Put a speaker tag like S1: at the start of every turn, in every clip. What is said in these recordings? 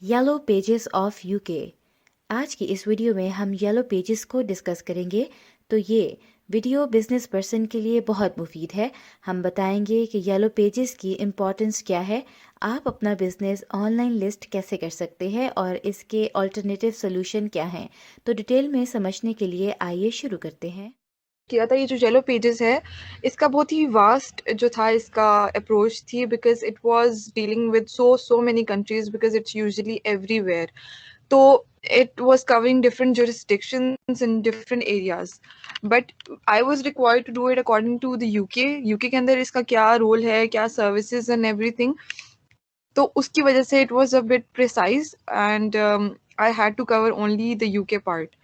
S1: Yellow pages of UK. आज की इस वीडियो में हम येलो पेजेस को डिस्कस करेंगे। तो ये वीडियो बिजनेस पर्सन के लिए बहुत मुफीद है। हम बताएंगे कि येलो पेजेस की इम्पोर्टेंस क्या है, आप अपना बिजनेस ऑनलाइन लिस्ट कैसे कर सकते हैं और इसके अल्टरनेटिव सोल्यूशन क्या हैं। तो डिटेल में समझने के लिए आइए शुरू करते हैं।
S2: किया था। ये जो येलो पेजेस है, इसका बहुत ही वास्ट जो था इसका अप्रोच थी, because it was dealing with so many countries, because it's usually everywhere. तो it was covering different jurisdictions in different areas, but I was required to do it according to the UK के अंदर इसका क्या role है, क्या services and everything. तो उसकी वजह से it was a bit precise and I had to cover only the UK part।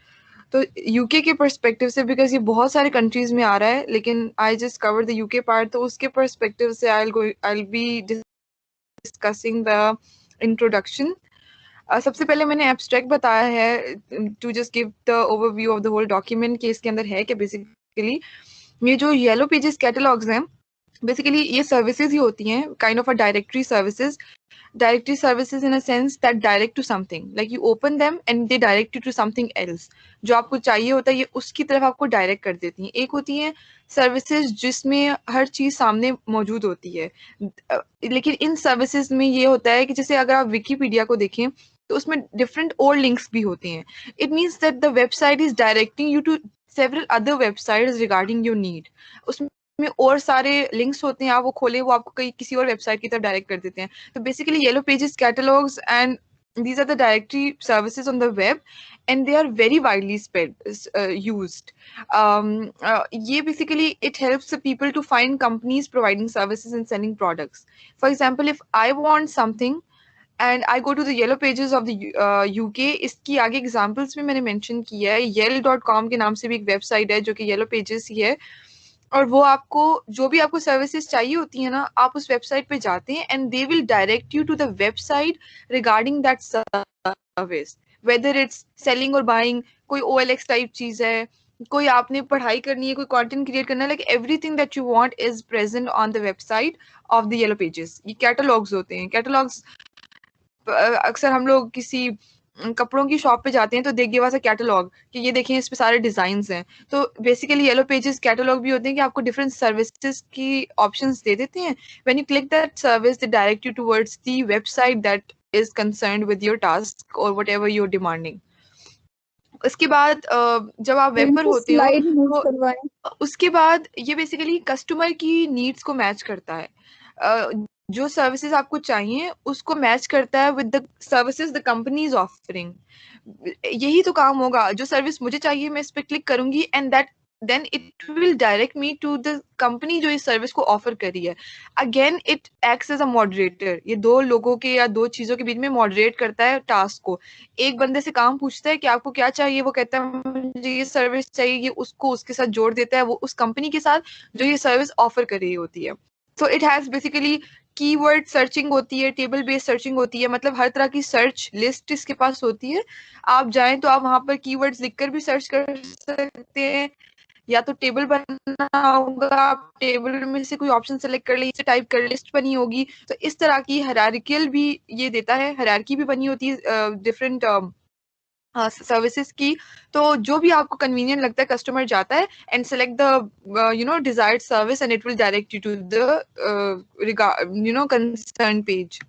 S2: तो यूके के पर्सपेक्टिव से, बिकॉज ये बहुत सारे कंट्रीज में आ रहा है, लेकिन I just cover the UK part, तो उसके पर्सपेक्टिव से I be discussing the introduction. सबसे पहले मैंने एब्स्ट्रैक्ट बताया है to just give the overview of the whole document कि इसके अंदर है कि बेसिकली ये जो येलो पेजेस कैटलॉग्स हैं, बेसिकली ये सर्विसेज ही होती हैं, kind of a directory services. Directory services in a sense that direct to something, like you open them and they direct you to something else। जो आपको चाहिए होता है ये उसकी तरफ आपको डायरेक्ट कर देती हैं। एक होती है सर्विसेज जिसमें हर चीज सामने मौजूद होती है, लेकिन इन सर्विसेज में ये होता है कि जैसे अगर आप विकीपीडिया को देखें तो उसमें डिफरेंट और लिंक्स भी होते हैं। It means that the website is directing you to several other websites regarding your need. उसमें और सारे लिंक्स होते हैं, आप वो खोले वो आपको कहीं किसी और वेबसाइट की तरफ डायरेक्ट कर देते हैं। तो basically yellow pages catalogues and these are the directory services on the web, and they are very widely spread used। ये basically it helps the people to find companies providing services and selling products। For example, if I want something and I go to the yellow pages of the UK, इसकी आगे examples भी मैंने mention किया है। yell.com के नाम से भी एक वेबसाइट है जो कि येलो पेजेस ही है, और वो आपको जो भी आपको सर्विसेज चाहिए होती है ना, आप उस वेबसाइट पे जाते हैं and they will direct you to the website regarding that service, whether it's selling और बाइंग, कोई OLX टाइप चीज है, कोई आपने पढ़ाई करनी है, कोई कंटेंट क्रिएट करना है, like everything that you want is present on the website of the yellow pages. ये कैटलॉग्स होते हैं। कैटलॉग्स अक्सर हम लोग किसी कपड़ों की शॉप पे जाते हैं तो देख गिव अस अ कैटलॉग कि ये देखें इस पे सारे डिजाइन हैं। तो बेसिकली येलो पेजेस कैटलॉग भी होते हैं कि आपको डिफरेंट सर्विसेज की ऑप्शंस दे देते हैं। When you click that service they direct you towards the website that is concerned with your task और व्हाटएवर यू आर डिमांडिंग। उसके बाद जब आप वेब पर
S3: इनकी
S2: होते हो
S3: स्लाइड मूव
S2: तो
S3: करवाएं।
S2: उसके बाद ये बेसिकली कस्टमर की नीड्स को मैच करता है। जो सर्विसेज आपको चाहिए उसको मैच करता है with the services the company is offering. यही तो काम होगा, जो सर्विस मुझे चाहिए मैं इस पे क्लिक करूंगी and that then it will direct me to the company जो इस सर्विस को ऑफर करी है। Again it acts as a moderator, ये दो लोगों के या दो चीजों के बीच में मॉडरेट करता है टास्क को। एक बंदे से काम पूछता है कि आपको क्या चाहिए, वो कहता है मुझे ये सर्विस चाहिए, ये उसको उसके साथ जोड़ देता है वो उस कंपनी के साथ जो ये सर्विस ऑफर कर रही होती है। So it has basically keyword searching होती है, टेबल बेस्ड सर्चिंग होती है, मतलब हर तरह की सर्च लिस्ट इसके पास होती है। आप जाएं तो आप वहां पर कीवर्ड्स लिखकर भी सर्च कर सकते हैं, या तो टेबल बनना होगा, आप टेबल में से कोई ऑप्शन सेलेक्ट कर लीजिए, टाइप कर लिस्ट बनी होगी। तो इस तरह की हायरार्कियल भी ये देता है, हायरार्की भी बनी होती है डिफरेंट सर्विसेज की। तो जो भी आपको कन्वीनियंट लगता है कस्टमर जाता है and select the desired service and it will direct you to the concern page.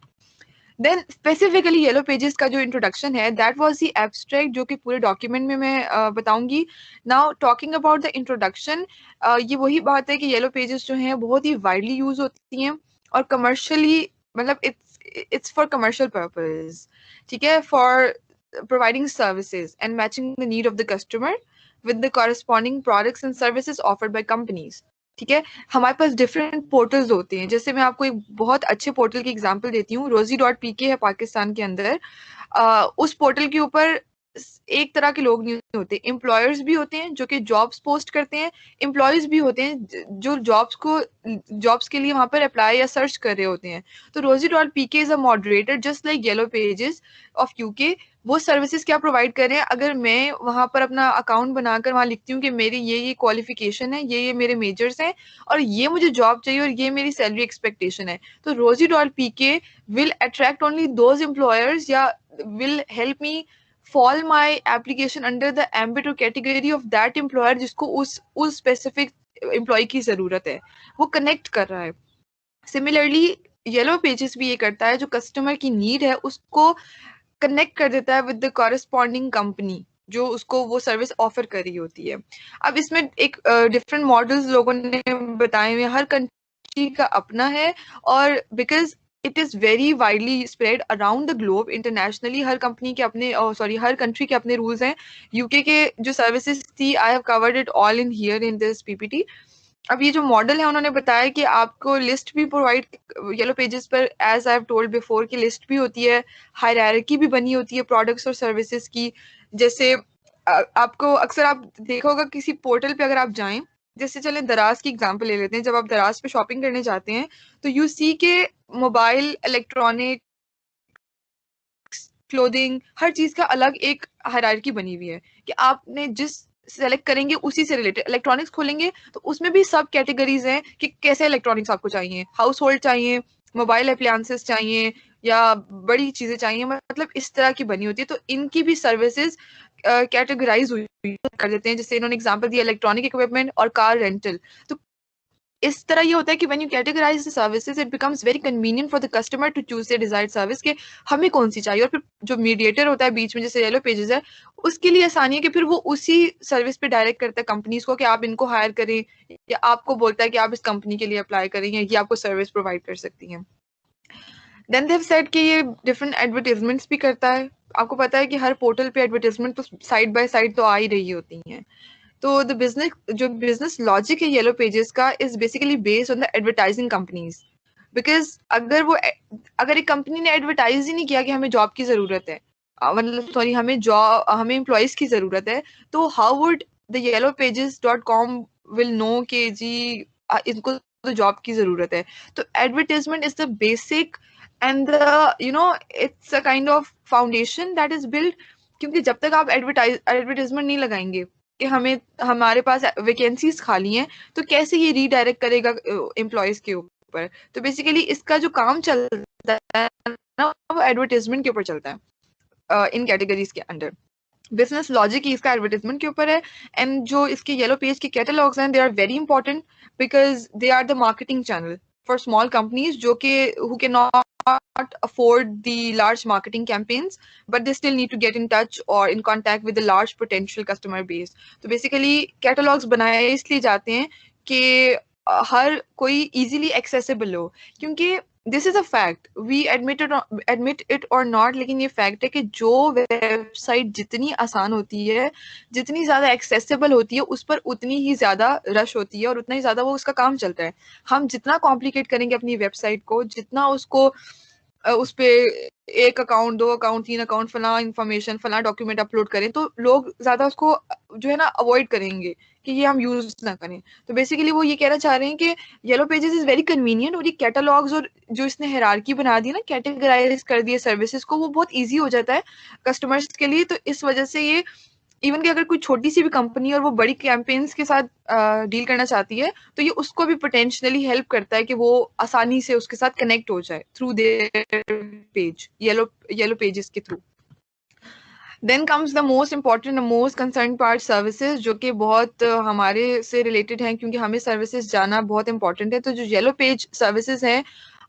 S2: Then specifically yellow pages का जो इंट्रोडक्शन है दैट वाज द एब्स्ट्रैक्ट जो कि पूरे डॉक्यूमेंट में मैं बताऊंगी। Now talking about the introduction, ये वही बात है कि येलो पेजेस जो हैं बहुत ही वाइडली यूज होती हैं और कमर्शियली, मतलब इट्स फॉर कमर्शियल पर्पज। ठीक है, for providing services and matching the need of the customer with the corresponding products and services offered by companies। ठीक है, हमारे पास डिफरेंट पोर्टल्स होते हैं। जैसे मैं आपको एक बहुत अच्छे पोर्टल की एग्जांपल देती हूँ, rosie.pk है पाकिस्तान के अंदर। उस पोर्टल के ऊपर एक तरह के लोग नहीं होते, एम्प्लॉयर्स भी होते हैं जो कि जॉब्स पोस्ट करते हैं, एम्प्लॉयज भी होते हैं जो जॉब्स के लिए वहां पर अप्लाई या सर्च कर रहे होते हैं। तो rosie.pk is a moderator just like yellow pages of UK. वो सर्विसेज क्या प्रोवाइड कर रहे हैं, अगर मैं वहां पर अपना अकाउंट बनाकर वहां लिखती हूँ कि मेरी ये क्वालिफिकेशन है, ये मेरे मेजर्स हैं और ये मुझे जॉब चाहिए और ये मेरी सैलरी एक्सपेक्टेशन है, तो rosie.pk will attract only those employers या will help me fall my application under the ambit or category of that employer जिसको उस specific employee की जरूरत है, वो connect कर रहा है। सिमिलरली येलो पेजेस भी ये करता है, जो कस्टमर की नीड है उसको कनेक्ट कर देता है विद द कॉरेस्पॉन्डिंग कंपनी जो उसको वो सर्विस ऑफर कर रही होती है। अब इसमें एक डिफरेंट मॉडल्स लोगों ने बताए हुए हैं, हर कंट्री का अपना है, और because it is very widely spread around the globe internationally, her company के अपने सॉरी हर कंट्री के अपने रूल्स हैं। यूके के जो सर्विसेज थी, I have covered it all in here in this PPT. अब ये जो मॉडल है उन्होंने बताया कि आपको लिस्ट भी प्रोवाइड येलो पेजेस पर, as I have told before, की लिस्ट भी होती है, हायरार्की भी बनी होती है प्रोडक्ट्स और सर्विसेज की। जैसे आपको अक्सर आप देखा होगा किसी पोर्टल पे अगर आप जाएं, जैसे चले दराज की एग्जांपल ले लेते हैं, जब आप दराज पे शॉपिंग करने जाते हैं तो यू सी के मोबाइल, इलेक्ट्रॉनिक, क्लोथिंग, हर चीज का अलग एक हायरार्की बनी हुई है कि आपने जिस सेलेक्ट करेंगे उसी से रिलेटेड। इलेक्ट्रॉनिक्स खोलेंगे तो उसमें भी सब कैटेगरीज हैं कि कैसे इलेक्ट्रॉनिक्स आपको चाहिए, हाउस होल्ड चाहिए, मोबाइल अप्लायंसेस चाहिए, या बड़ी चीजें चाहिए, मतलब इस तरह की बनी होती है। तो इनकी भी सर्विसेज कैटेगराइज हुई कर देते हैं। जैसे इन्होंने एग्जांपल दिया इलेक्ट्रॉनिक इक्विपमेंट और कार रेंटल। तो इस तरह ये होता है कि when you categorise the services it becomes very convenient for the customer to choose the desired service कि हमें कौन सी चाहिए। और फिर जो मीडिएटर होता है बीच में, जैसे येलो पेजेस है, उसके लिए आसानी है कि फिर वो उसी सर्विस पे डायरेक्ट करता है कंपनीज को कि आप इनको हायर करें, या आपको बोलता है कि आप इस कंपनी के लिए अप्लाई करें, या ये आपको सर्विस प्रोवाइड कर सकती हैं। देन देव सेड कि ये डिफरेंट एडवर्टाइजमेंट्स भी करता है। आपको पता है कि हर पोर्टल पे एडवर्टाइजमेंट तो साइड बाय साइड तो आ ही रही होती हैं। तो द बिजनेस जो बिजनेस लॉजिक है येलो पेजेस का is basically based on the advertising companies. Because अगर एक कंपनी ने एडवर्टाइज ही नहीं किया कि हमें जॉब की जरूरत है, मतलब सॉरी हमें एम्प्लॉयज की जरूरत है, तो how would the yellow pages dot com will know कि जी इनको तो जॉब की जरूरत है। तो advertisement is the basic and the it's a kind of foundation that is build. क्योंकि जब तक आप एडवर्टाइजमेंट नहीं लगाएंगे कि हमें हमारे पास वैकेंसीज खाली हैं, तो कैसे ये रीडायरेक्ट करेगा एम्प्लॉयज के ऊपर। तो बेसिकली इसका जो काम चलता है ना, वो एडवर्टाइजमेंट के ऊपर चलता है इन कैटेगरीज के अंडर। बिजनेस लॉजिक ही इसका एडवर्टाइजमेंट के ऊपर है। एंड जो इसके येलो पेज के कैटलॉग्स हैं, they are very important because they are the marketing channel for small companies जो कि who can not afford the large marketing campaigns, but they still need to get in touch or in contact with the large potential customer base. तो basically catalogs बनाए इसलिए जाते हैं कि हर कोई easily accessible हो, क्योंकि this is a fact, we admit it और नॉट, लेकिन ये फैक्ट है कि जो वेबसाइट जितनी आसान होती है, जितनी ज्यादा एक्सेसिबल होती है, उस पर उतनी ही ज्यादा रश होती है और उतना ही ज्यादा वो उसका काम चलता है। हम जितना कॉम्प्लिकेट करेंगे अपनी वेबसाइट को, जितना उसको उस पे एक अकाउंट, दो अकाउंट, तीन अकाउंट, फला इंफॉर्मेशन, फला डॉक्यूमेंट अपलोड करें, तो लोग ज्यादा उसको जो है ना अवॉइड करेंगे कि ये हम यूज ना करें। तो बेसिकली वो ये कहना चाह रहे हैं कि yellow pages is very convenient, और ये कैटलॉग्स और जो इसने हायरार्की बना दी ना, कैटेगराइज कर दिए सर्विसेज को, वो बहुत ईजी हो जाता है कस्टमर्स के लिए। तो इस वजह से ये इवन कि अगर कोई छोटी सी भी कंपनी और वो बड़ी कैंपेन्स के साथ डील करना चाहती है, तो ये उसको भी पोटेंशियली हेल्प करता है कि वो आसानी से उसके साथ कनेक्ट हो जाए through there page, yellow pages के through. Then comes the most important, most concern part, services, जो कि बहुत हमारे से रिलेटेड हैं क्योंकि हमें सर्विसेज जाना बहुत इंपॉर्टेंट है। तो जो येलो पेज सर्विसेज हैं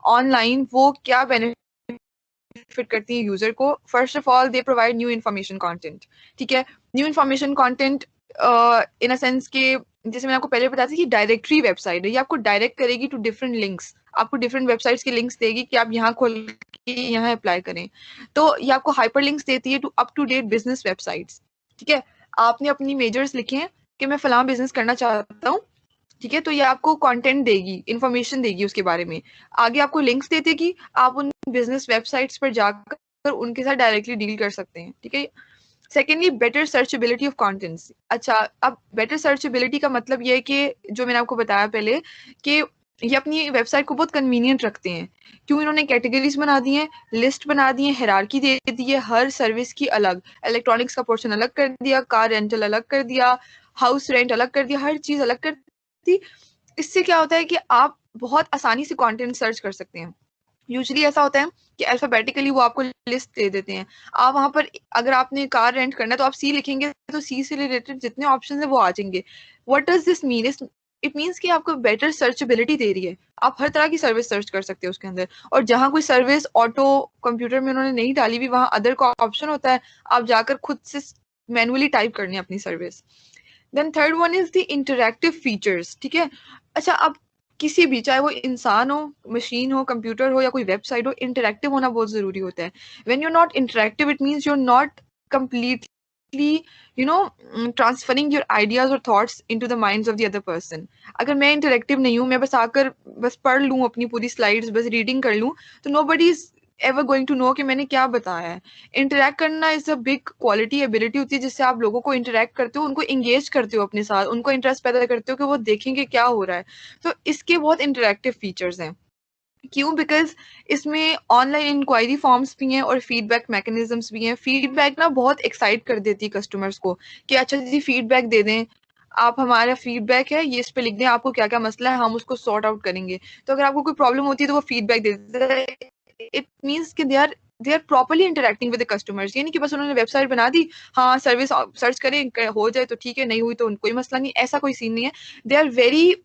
S2: ऑनलाइन, वो क्या बेनिफिट करती है यूजर को। First of all they provide new information content. ठीक है, new information content in a sense के, जैसे मैंने आपको पहले बताया था कि डायरेक्टरी वेबसाइट है, ये आपको डायरेक्ट करेगी टू डिफरेंट लिंक्स, आपको डिफरेंट वेबसाइट्स के लिंक्स देगी कि आप यहाँ खोल के यहाँ अप्लाई करें। तो ये आपको हाइपर लिंक्स देती है to up to date business websites. ठीक है, आपने अपनी मेजर्स लिखे हैं कि मैं फलां बिजनेस करना चाहता हूँ, ठीक है, तो ये आपको कंटेंट देगी, इंफॉर्मेशन देगी उसके बारे में, आगे आपको लिंक्स दे देगी, आप उन बिजनेस वेबसाइट्स पर जाकर उनके साथ डायरेक्टली डील कर सकते हैं। ठीक है, secondly better searchability of contents. अच्छा, अब बेटर सर्चेबिलिटी का मतलब ये है कि जो मैंने आपको बताया पहले कि ये अपनी वेबसाइट को बहुत कन्वीनियंट रखते हैं। क्यों? इन्होंने कैटेगरीज बना दी हैं, लिस्ट बना दी है, हायरार्की दे दी है, हर सर्विस की अलग, इलेक्ट्रॉनिक्स का पोर्शन अलग कर दिया, कार रेंटल अलग कर दिया, हाउस रेंट अलग कर दिया, हर चीज अलग कर दी। इससे क्या होता है कि आप बहुत आसानी से कंटेंट सर्च कर सकते हैं। यूजुअली ऐसा होता है कि अल्फाबेटिकली वो आपको लिस्ट दे देते हैं। आप वहां पर अगर आपने कार रेंट करना है तो आप सी लिखेंगे तो सी से रिलेटेड जितने ऑप्शन है वो आ जाएंगे। What does this mean? It means कि आपको बेटर सर्चेबिलिटी दे रही है। आप हर तरह की सर्विस सर्च कर सकते हो उसके अंदर, और जहां कोई सर्विस ऑटो कंप्यूटर में उन्होंने नहीं डाली हुई वहां अदर का ऑप्शन होता है, आप जाकर खुद से मैनुअली टाइप करनी है अपनी service. Then third one is the interactive features. ठीक है, अच्छा, अब किसी भी, चाहे वो इंसान हो, मशीन हो, कंप्यूटर हो या कोई वेबसाइट हो, इंटरैक्टिव होना बहुत जरूरी होता है। When you not interactive it means you are not completely transferring your ideas or thoughts into the minds of the other person. अगर मैं इंटरेक्टिव नहीं हूँ, मैं बस आकर बस पढ़ लूँ अपनी पूरी स्लाइड्स, बस रीडिंग कर लूँ, तो nobody is ever going to know कि मैंने क्या बताया है। इंटरेक्ट करना is a big quality, ability होती है जिससे आप लोगों को इंटरेक्ट करते हो, उनको इंगेज करते हो अपने साथ, उनको इंटरेस्ट पैदा करते हो कि वो देखेंगे क्या हो रहा है। तो इसके बहुत इंटरेक्टिव फीचर्स हैं। क्यों? बिकॉज इसमें ऑनलाइन इंक्वायरी फॉर्म्स भी हैं और फीडबैक मैकेनिज्म्स भी हैं। फीडबैक ना बहुत एक्साइट कर देती है कस्टमर्स को कि अच्छा जी फीडबैक दे दें, आप हमारा फीडबैक है ये इस पे लिख दें, आपको क्या क्या मसला है हम उसको सॉर्ट आउट करेंगे। तो अगर आपको कोई प्रॉब्लम होती है तो वो फीडबैक दे देते हैं। इट मीन्स कि they are properly interacting with the customers. ये नहीं कि बस उन्होंने वेबसाइट बना दी, हाँ सर्विस सर्च करें हो जाए तो ठीक है, नहीं हुई तो कोई मसला नहीं, ऐसा कोई सीन नहीं है। They are very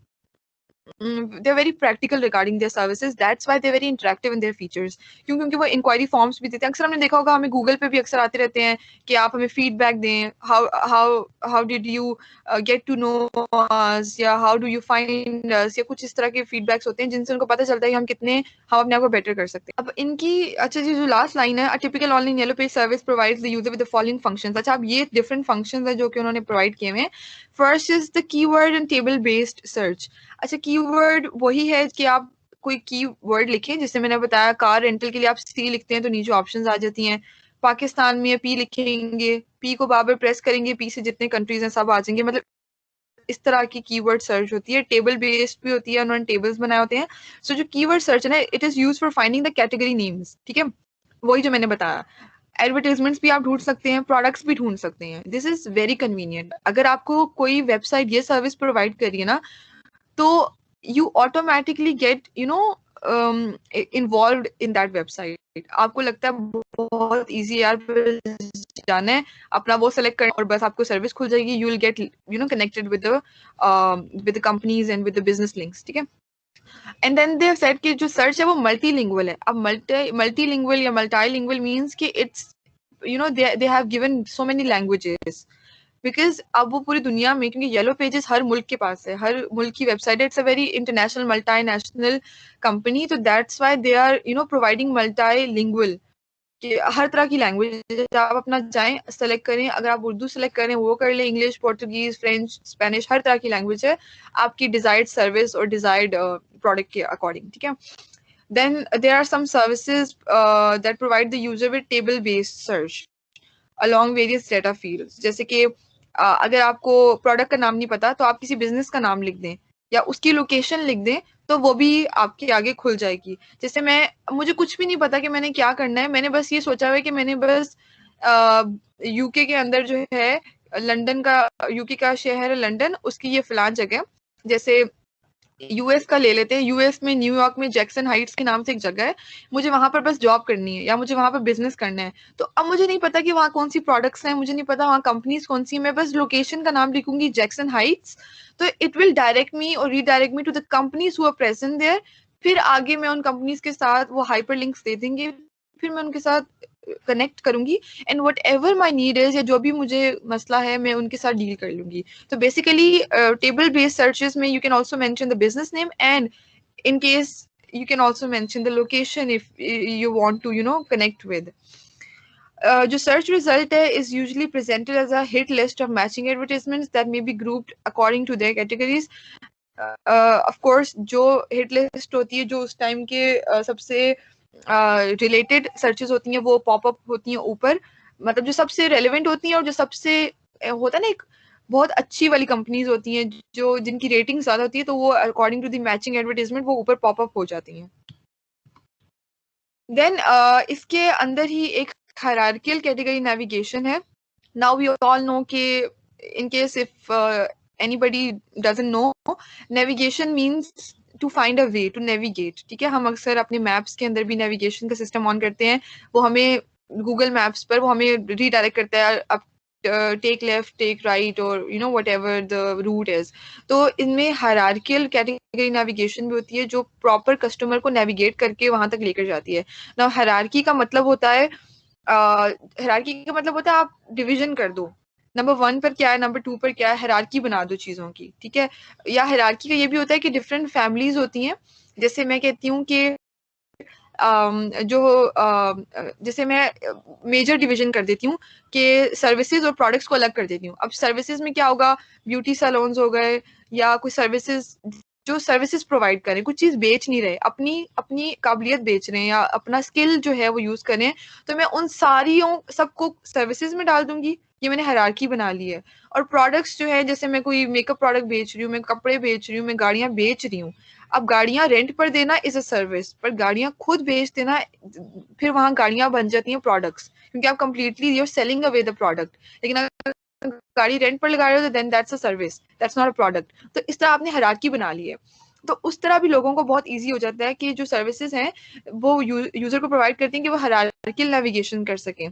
S2: they're very practical regarding their services. That's why they're very interactive in their features. क्यों? क्योंकि वो इंक्वायरी फॉर्म्स भी देते हैं। अक्सर हमने देखा होगा, हमें गूगल पे भी अक्सर आते रहते हैं कि आप हमें फीडबैक दें, how how how did you get to know us, या how do you find us, या कुछ इस तरह के फीडबैक्स होते हैं जिनसे उनको पता चलता है कि हम अपने आप को बेटर कर सकते हैं। अब इनकी अच्छा जी जो लास्ट लाइन है, a typical online yellow page service provides the user with the following functions. अच्छा, अब ये डिफरेंट फंक्शंस है जो कि उन्होंने प्रोवाइड किए हुए हैं। First is the keyword and table based search. अच्छा, कीवर्ड वही है कि आप कोई कीवर्ड लिखें, जैसे मैंने बताया कार रेंटल के लिए आप सी लिखते हैं तो नीचे ऑप्शंस आ जाती हैं। पाकिस्तान में पी लिखेंगे, पी को बार बार प्रेस करेंगे, पी से जितने कंट्रीज हैं सब आ जाएंगे। मतलब इस तरह की कीवर्ड सर्च होती है। टेबल बेस्ड भी होती है, उन्होंने टेबल्स बनाए होते हैं। सो जो कीवर्ड सर्च है ना, it is use for finding the category names. ठीक है, वही जो मैंने बताया। एडवर्टाइजमेंट्स भी आप ढूंढ सकते हैं, प्रोडक्ट्स भी ढूंढ सकते हैं। This is very convenient. अगर आपको कोई वेबसाइट ये सर्विस प्रोवाइड करी है ना, तो you automatically get involved in that website। आपको लगता है बहुत इजी यार, जाना है अपना वो सेलेक्ट करना और बस आपको सर्विस खुल जाएगी। You will get connected with the companies and with the business links. ठीक है, and then they have said कि जो सर्च है वो मल्टीलिंगुअल है। अब मल्टीलिंगुअल या मल्टीलिंगुअल मींस कि it's they have given so many languages. Because अब वो पूरी दुनिया में, क्योंकि येलो पेजेस हर मुल्क के पास है, हर मुल्क की वेबसाइट है, it's a very international multinational company, तो that's why they are providing multilingual कि हर तरह की लैंग्वेज आप अपना जाएं सेलेक्ट करें। अगर आप उर्दू सेलेक्ट करें वो कर लें, इंग्लिश, पोर्तुगीज, फ्रेंच, स्पेनिश, हर तरह की लैंग्वेज है आपकी डिजायर्ड सर्विस और डिजायर्ड प्रोडक्ट के अकॉर्डिंग। ठीक है, then there are some services that provide the user with table based search along various data fields। जैसे कि अगर आपको प्रोडक्ट का नाम नहीं पता तो आप किसी बिजनेस का नाम लिख दें या उसकी लोकेशन लिख दें, तो वो भी आपके आगे खुल जाएगी। जैसे मुझे कुछ भी नहीं पता कि मैंने क्या करना है, मैंने बस ये सोचा हुआ है कि मैंने बस यूके के अंदर जो है लंदन का, यूके का शहर है लंदन, उसकी ये फलान जगह, जैसे यूएस का ले लेते हैं, यूएस में न्यूयॉर्क में जैक्सन हाइट्स के नाम से एक जगह है, मुझे वहां पर बस जॉब करनी है या मुझे वहां पर बिजनेस करना है। तो अब मुझे नहीं पता कि वहाँ कौन सी प्रोडक्ट्स हैं, मुझे नहीं पता वहाँ कंपनीज कौन सी है, मैं बस लोकेशन का नाम लिखूंगी जैक्सन हाइट्स, तो इट विल डायरेक्ट मी और redirect me to the companies who are present there. फिर आगे मैं उन कंपनीज के साथ वो हाइपर लिंक्स दे देंगे, फिर मैं उनके साथ कनेक्ट करूंगी and what ever my need is, या जो भी मुझे मसला है मैं उनके साथ डील कर लूंगी। So basically, table based searches में you can also mention the business name, and in case you can also mention the location if you want to connect with। जो search result है is usually presented as a hit list of matching advertisements that may be grouped according to their categories। of course जो hit list होती है, जो उस time के सबसे related searches होती हैं वो पॉपअप होती हैं ऊपर, मतलब जो सबसे रेलेवेंट होती हैं और जो सबसे होता है ना एक बहुत अच्छी वाली कंपनीज होती हैं जो जिनकी रेटिंग ज्यादा होती है, तो वो according to the matching advertisement वो ऊपर पॉपअप हो जाती हैं। देन इसके अंदर ही एक हायरार्कियल कैटेगरी नेविगेशन है। नाउ वी ऑल नो कि in case if anybody doesn't know, navigation means to find a way to navigate, ठीक है। हम अक्सर अपने मैप्स के अंदर भी नेविगेशन का सिस्टम ऑन करते हैं, वो हमें गूगल मैप्स पर वो हमें रीडायरेक्ट करता है, अब टेक लेफ्ट, टेक राइट, और you know whatever the route is. तो इनमें हायरार्कियल कैटेगरी नेविगेशन भी होती है जो प्रॉपर कस्टमर को नेविगेट करके वहां तक लेकर जाती है ना। हायरार्की का मतलब होता है आप डिवीजन कर दो, नंबर 1 पर क्या है, नंबर 2 पर क्या है, हायरार्की बना दो चीजों की, ठीक है। या हायरार्की का ये भी होता है कि डिफरेंट फैमिलीज होती हैं। जैसे मैं कहती हूँ कि जैसे मैं मेजर डिवीजन कर देती हूँ कि सर्विसेज और प्रोडक्ट्स को अलग कर देती हूँ। अब सर्विसेज में क्या होगा, ब्यूटी सैलून्स हो गए या कुछ सर्विसेज जो सर्विसेज प्रोवाइड करें, कुछ चीज बेच नहीं रहे, अपनी अपनी काबिलियत बेच रहे हैं या अपना स्किल जो है वो यूज करें, तो मैं उन सारियों सबको सर्विसेज में डाल दूंगी। ये मैंने हायरार्की बना ली है। और प्रोडक्ट्स जो है, जैसे मैं कोई मेकअप प्रोडक्ट बेच रही हूँ, मैं कपड़े बेच रही हूँ, मैं गाड़ियां बेच रही हूँ। अब गाड़ियां रेंट पर देना इज अ सर्विस, पर गाड़ियां खुद बेच देना फिर वहां गाड़ियां बन जाती हैं प्रोडक्ट्स, क्योंकि आप completely you're selling away the product. लेकिन अगर गाड़ी रेंट पर लगा रहे हो तो then that's a service, that's not a product. तो इस तरह आपने हायरार्की बना ली है। तो उस तरह भी लोगों को बहुत इजी हो जाता है कि जो सर्विसेज हैं वो यूजर को प्रोवाइड करती हैं कि वो हायरार्कियल नेविगेशन कर सकें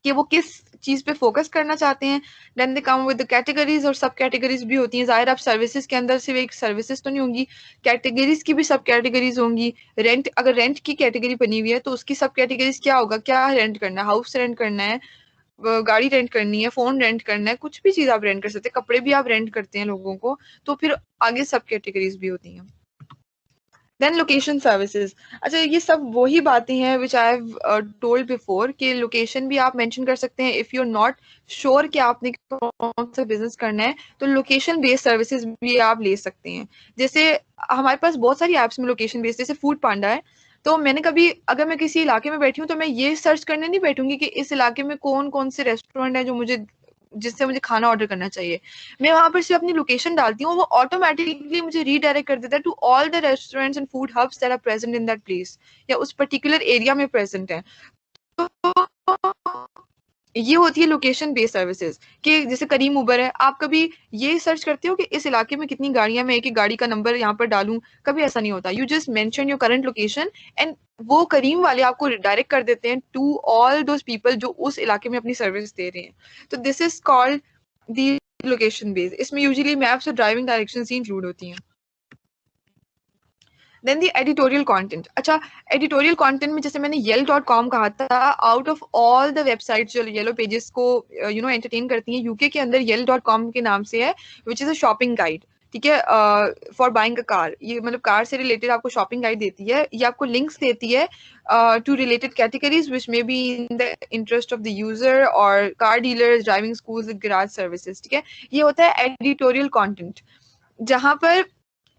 S2: कि वो किस चीज पे फोकस करना चाहते हैं। Then they come with the categories, और सब कैटेगरीज भी होती हैं। जाहिर, आप सर्विसेज के अंदर सिर्फ एक सर्विसेज तो नहीं होंगी, कैटेगरीज की भी सब कैटेगरीज होंगी। रेंट, अगर रेंट की कैटेगरी बनी हुई है तो उसकी सब कैटेगरीज क्या होगा, क्या रेंट करना है, हाउस रेंट करना है, गाड़ी रेंट करनी है, फोन रेंट करना है, कुछ भी चीज आप रेंट कर सकते हैं, कपड़े भी आप रेंट करते हैं लोगों को। तो फिर आगे सब कैटेगरीज भी होती हैं। Then location services. अच्छा, ये सब वही बातें हैं which I have told before कि लोकेशन भी आप मेंशन कर सकते हैं if you are not sure कि आपने कौन सा बिजनेस करना है, तो लोकेशन बेस्ड सर्विसेज भी आप ले सकते हैं। जैसे हमारे पास बहुत सारी एप्स में लोकेशन बेस्ड, जैसे फूड पांडा है। तो मैंने कभी, अगर मैं किसी इलाके में बैठी हूँ तो मैं ये सर्च करने नहीं बैठूंगी कि इस इलाके में कौन कौन से रेस्टोरेंट है जो मुझे, जिससे मुझे खाना ऑर्डर करना चाहिए। मैं वहां पर सिर्फ अपनी लोकेशन डालती हूँ, वो ऑटोमेटिकली मुझे रीडायरेक्ट कर देता है to all the restaurants and food hubs that are present in that place, या उस पर्टिकुलर एरिया में प्रेजेंट है। तो ये होती है लोकेशन बेस्ड सर्विसेज। कि जैसे करीम उबर है, आप कभी ये सर्च करते हो कि इस इलाके में कितनी गाड़ियां, मैं एक एक गाड़ी का नंबर यहाँ पर डालूं? कभी ऐसा नहीं होता। You just mention your current location and वो करीम वाले आपको डायरेक्ट कर देते हैं टू ऑल दोज पीपल जो उस इलाके में अपनी सर्विस दे रहे हैं। तो this is called the location based. इसमें यूजुअली मैप्स और ड्राइविंग डायरेक्शंस ही इंक्लूड होती हैं। देन दी एडिटोरियल कंटेंट। अच्छा, एडिटोरियल कंटेंट में जैसे मैंने Yell.com कहा था, out of all the websites जो येलो पेजेस को एंटरटेन करती हैं, यूके के अंदर Yell.com के नाम से है, which is a shopping guide, ठीक है, फॉर बाइंग अ कार। ये मतलब कार से रिलेटेड आपको शॉपिंग गाइड देती है, ये आपको लिंक्स देती है to related categories which may be in the interest of the user, और car dealers, driving schools, garage services, ठीक है। ये होता है एडिटोरियल कंटेंट, जहां पर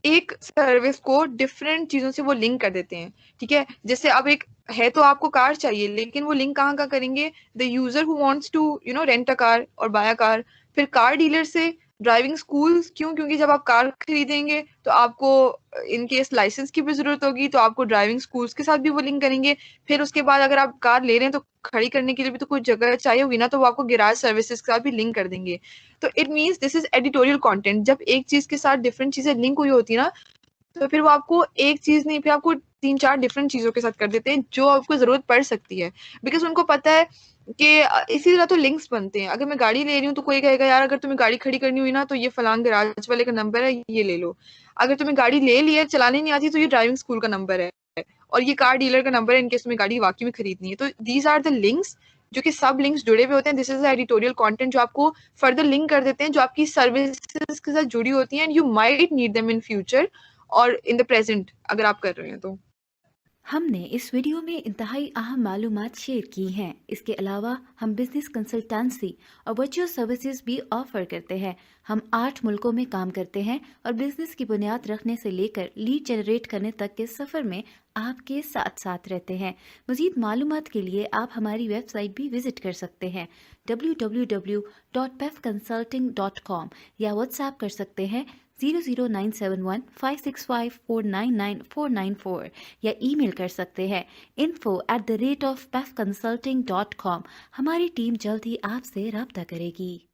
S2: एक सर्विस को डिफरेंट चीजों से वो लिंक कर देते हैं, ठीक है। जैसे अब एक है तो आपको कार चाहिए, लेकिन वो लिंक कहाँ का करेंगे, the user who wants to rent a car और बाय अ कार। फिर कार डीलर से ड्राइविंग स्कूल्स, क्यों? क्योंकि जब आप कार खरीदेंगे तो आपको इन केस लाइसेंस की भी जरूरत होगी, तो आपको ड्राइविंग स्कूल्स के साथ भी वो लिंक करेंगे। फिर उसके बाद अगर आप कार ले रहे हैं तो खड़ी करने के लिए भी तो कुछ जगह चाहिए होगी ना, तो वो आपको गैराज सर्विसेज के साथ भी लिंक कर देंगे। तो it means this is editorial content. जब एक चीज के साथ डिफरेंट चीजें लिंक हुई होती है ना, तो फिर वो आपको एक चीज नहीं, फिर आपको 3-4 डिफरेंट चीजों के साथ कर देते हैं जो आपको जरूरत पड़ सकती है। बिकॉज उनको पता है कि इसी तरह तो लिंक्स बनते हैं। अगर मैं गाड़ी ले रही हूँ तो कोई कहेगा यार अगर तुम्हें गाड़ी खड़ी करनी हुई ना तो ये फलान गैराज वाले का नंबर है, ये ले लो। अगर तुम्हें गाड़ी ले ली है, चलानी नहीं आती, तो ये ड्राइविंग स्कूल का नंबर है, और ये कार डीलर का नंबर है इनकेस तुम्हें गाड़ी वाकई में खरीदनी है। तो दीज आर द लिंक्स जो कि सब लिंक्स जुड़े हुए होते हैं। दिस इज एडिटोरियल कंटेंट जो आपको फर्दर लिंक कर देते हैं, जो आपकी सर्विसेज के साथ जुड़ी होती हैं, and you might need them in future और इन द प्रेजेंट अगर आप कर रहे हैं तो।
S1: हमने इस वीडियो में इंतहाई अहम मालूमात शेयर की हैं। इसके अलावा हम बिजनेस कंसल्टेंसी और वर्चुअल सर्विसेज भी ऑफर करते हैं। हम 8 मुल्कों में काम करते हैं और बिजनेस की बुनियाद रखने से लेकर लीड जनरेट करने तक के सफ़र में आपके साथ साथ रहते हैं। मज़ीद मालूमात के लिए आप हमारी वेबसाइट भी विजिट कर सकते हैं www.pefconsulting.com, या व्हाट्सएप कर सकते हैं 00971565499 या ईमेल कर सकते हैं info@pefconsulting.com। हमारी टीम जल्द ही आपसे राब्ता करेगी।